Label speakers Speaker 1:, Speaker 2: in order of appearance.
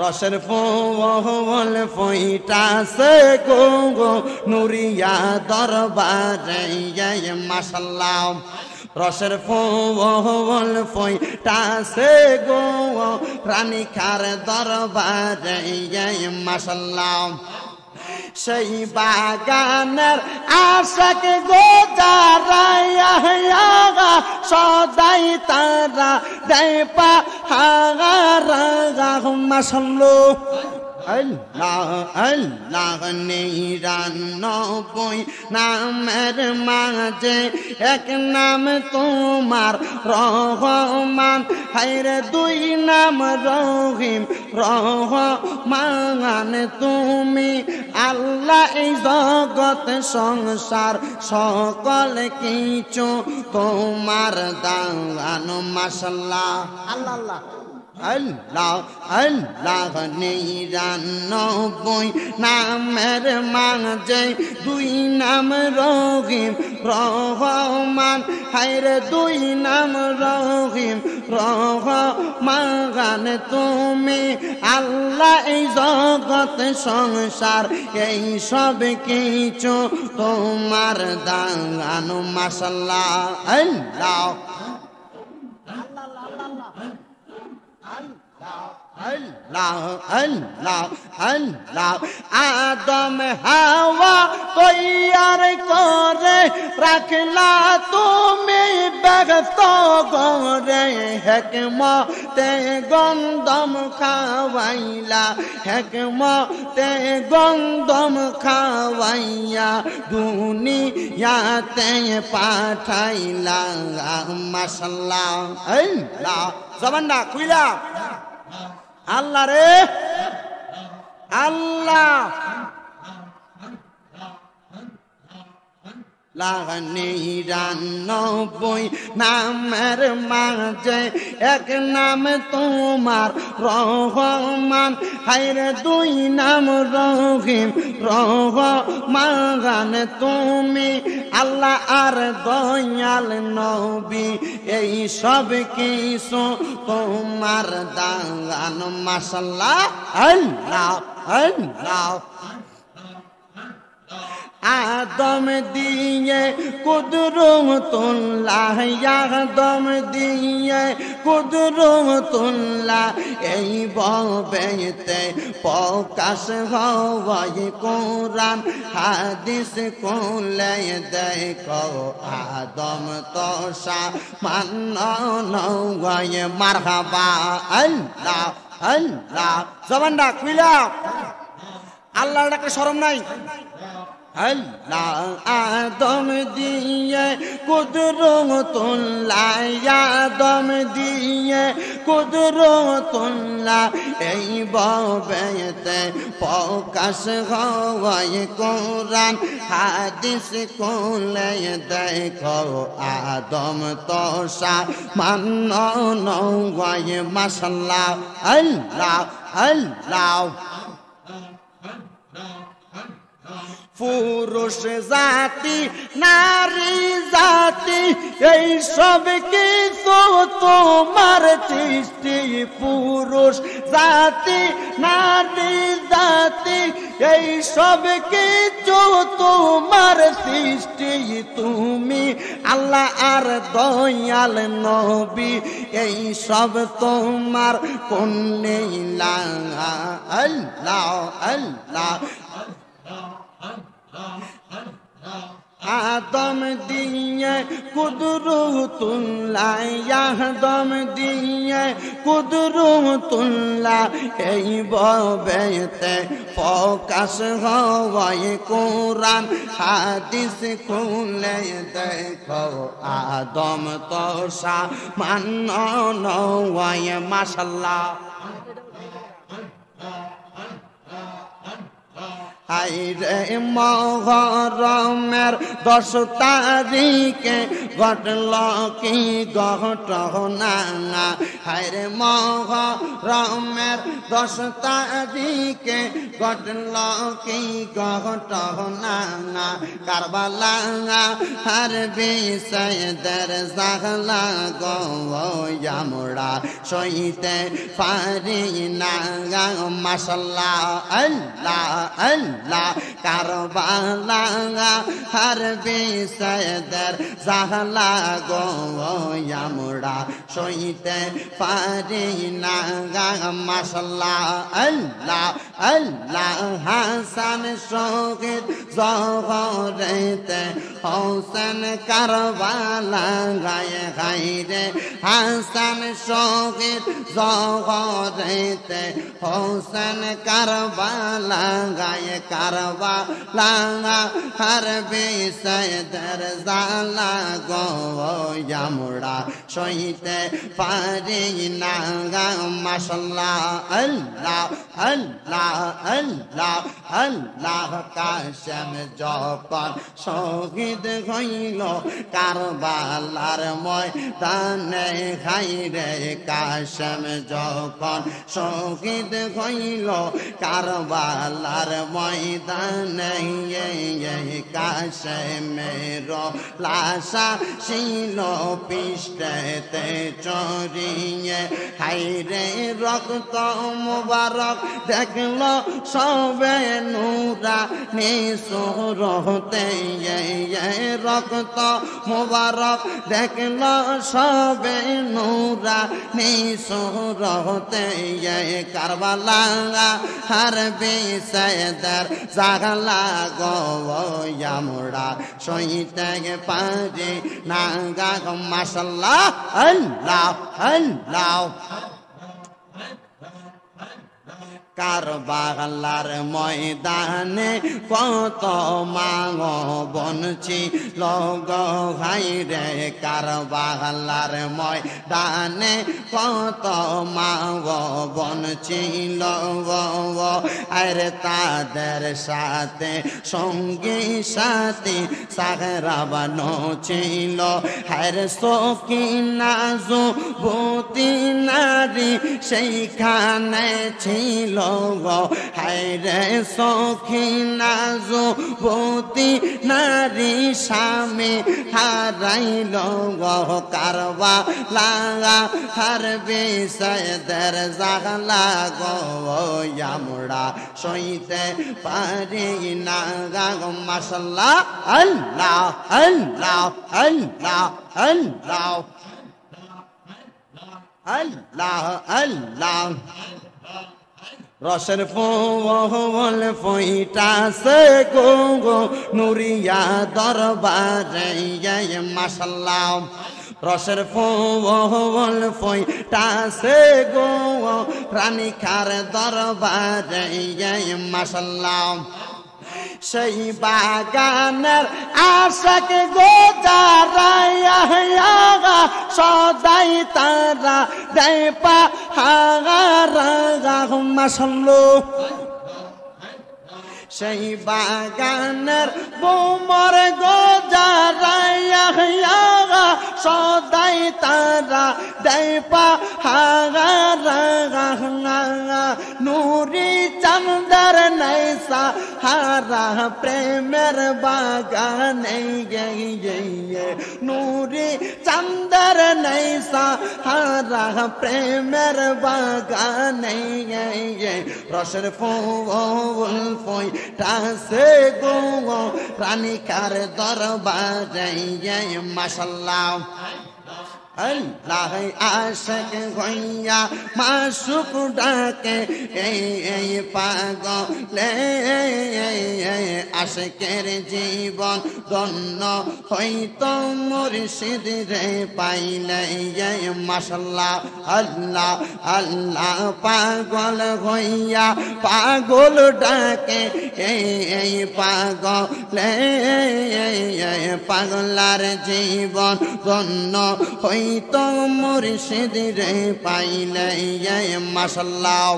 Speaker 1: রসের ফুল ফুইটাছে গো নুরিয়া দরবারে মাশাআল্লাহ। রসের ফুল ফুইটাছে গো রানীখার দরবারে মাশাআল্লাহ। সেই বাগানের আশাক গো যারা সদাই তারা দেয় পাহারা মাশাআল্লাহ। আল্লাহ আল্লাহ নিরানব্বই নামের মাঝে এক নাম তোমার রহমান, হায়রে দুই নাম রহিম রহমান। তুমি আল্লাহ এই জগৎ সংসার সকল কিছু তোমার দান মাশাআল্লাহ। আল্লাহ আল্লাহ আল্লাহ আল্লাহ নিরানব্বই নামের মাঝে দুই নাম রহিম রহমান, হায়রে দুই নাম রহিম রহমান। তুমি আল্লাহ এই জগৎ সংসার এই সব কিছু তোমার দান মাশাআল্লাহ। আল্লাহ আল্লাহ আল্লাহ আল্লাহ। আদম হাওয়া তৈয়ার করে রাখলা তুমি ব্যস্ত করে, হেকমতে গন্ধম খাওয়াইলা হেকমতে গন্ধম খাওয়াইয়া দুনিয়াতে পাঠাইলা মাশাআল্লাহ। আল্লাহ জবানটা খুইলা আল্লাহ রে আল্লাহ। নিরানব্বই নামের মাঝে এক নাম তোমার রহমান, হায়রে দুই নাম রহিম রহমান। তুমি আল্লাহ আর দয়াল নবী এই সব কিছু তোমার দান মাশাআল্লাহ। আল্লাহ আল্লাহ। আদম দিয়ে কুদরতুল্লাহ আদম দিয়ে কুদরতুল্লাহ এই ভবেতে প্রকাশ হয় কোরআন হাদিস খুলে দেখো আদম তো সামান্য নয় মারহাবা। আল্লাহ আল্লাহ জবানটা খুইলা আল্লাহর ডাকে শরম নাই। আল্লাহ আদম দিয়ে কুদরতুল্লাহ আদম দিয়ে কুদরতুল্লাহ এই ভবেতে প্রকাশ হয় কোরআন হাদিস খুলে দেখো আদম তো সামান্য নয় মাশাআল্লাহ। আল্লাহ আল্লাহ। পুরুষ জাতি নারী জাতি এই সব কিছু তোমার সৃষ্টি, পুরুষ জাতি নারী জাতি এই সব কিছু তোমার সৃষ্টি। তুমি আল্লাহ আর দয়াল নবী এই সব তোমার কোন লীলা। আল্লাহ আল্লাহ। আদম দিয়ে কুদরতুল্লাহ আদম দিয়ে কুদরতুল্লাহ এই ভবেতে প্রকাশ হয় কোরআন হাদিস খুলে দেখো আদম তো সামান্য নয় মাশাআল্লাহ। হাইরে মহরমের 10 তারিখে ঘটল কি ঘটনা হাইরে মহরমের 10 তারিখে ঘটল কি ঘটনা কারবালা আর বিষয়দের জাগলা গো আমরা সইতে পারি না মাশাআল্লাহ আল্লাহ আল্লাহ কারবালা আর বিষয়দের জাগলা গো আমরা সইতে পারি না মাশাআল্লাহ আল্লাহ আল্লাহ হাসান শহীদ জহরেতে হোসেন কারবালা গায়ে গাইরে হাসান শহীদ জহরেতে হোসেন কারবালা গায়ে কারবালা হর বিষয়দের জালা গো আমরা সইতে পারি না মাশাআল্লাহ আল্লাহ আল্লাহ আল্লাহ আল্লাহ কাশেম যখন শহীদ হইল কারবালার ময়দানে হাইরে কাশেম যখন শহীদ হইল কারবালার ময়দানে কাশেমের লাশা ছিল পৃষ্ঠেতে চড়িয়ে হাইরে রক্ত মুবারক দেখল সবে নুরা নিসুরতে রক্ত মুবারক দেখল সবে নুরা নিসুরতে কারবালা আর বিষয়দের জাগলা গো আমরা সইতে পারি না মাশাআল্লাহ আল্লাহ আল্লাহ কারবালার ময়দানে কত মাগ বনছি লগ হাইরে কারবালার ময়দানে কত মাগ বনছি লগ আরে তাদের সাথে সঙ্গী সাথী সাগরা বানো ছিল হায়রে সকিনা যুবতী নারী সেইখানে ছিল হায়রে সখিনা যুবতী নারী স্বামী হারাইল কারবালা আর বিষয়দের জাগলা গো আমরা সইতে পারি না মাশাআল্লাহ আল্লাহ আল্লাহ আল্লাহ আল্লাহ আল্লাহ আল্লাহ রসের ফুল ফুইটাছে গো গো নুরিয়া দরবারে মাশাআল্লাহ রসের ফুল ফুইটাছে গো রানীকার দরবারে মাশাআল্লাহ সেই বাগানের আশাক গো যারা সদাই তারা দেয় পাহারা মাশাআল্লাহ সেই বাগানের বোমর গো যারা সদাই তারা দেয় পাহারা নুরি চন্দর নৈসা হারা প্রেমের বাগানে নুরি চন্দর নৈসা হারা প্রেমের বাগানে রসের ফুল ফুইটাছে গো রানীকার দরবারে মাশাআল্লাহ আল্লাহ আশক হইয়া মাসুক ডাকে এই পাগলে আশকের জীবন ধন্য হইতো মুর্শিদ রে পাইলে মাশাআল্লাহ আল্লাহ আল্লাহ পাগল হইয়া পাগল ডাকে এই পাগলে পাগলার জীবন ধন্য হই তো মুর্শিদ রে পাইলে মাশাআল্লাহ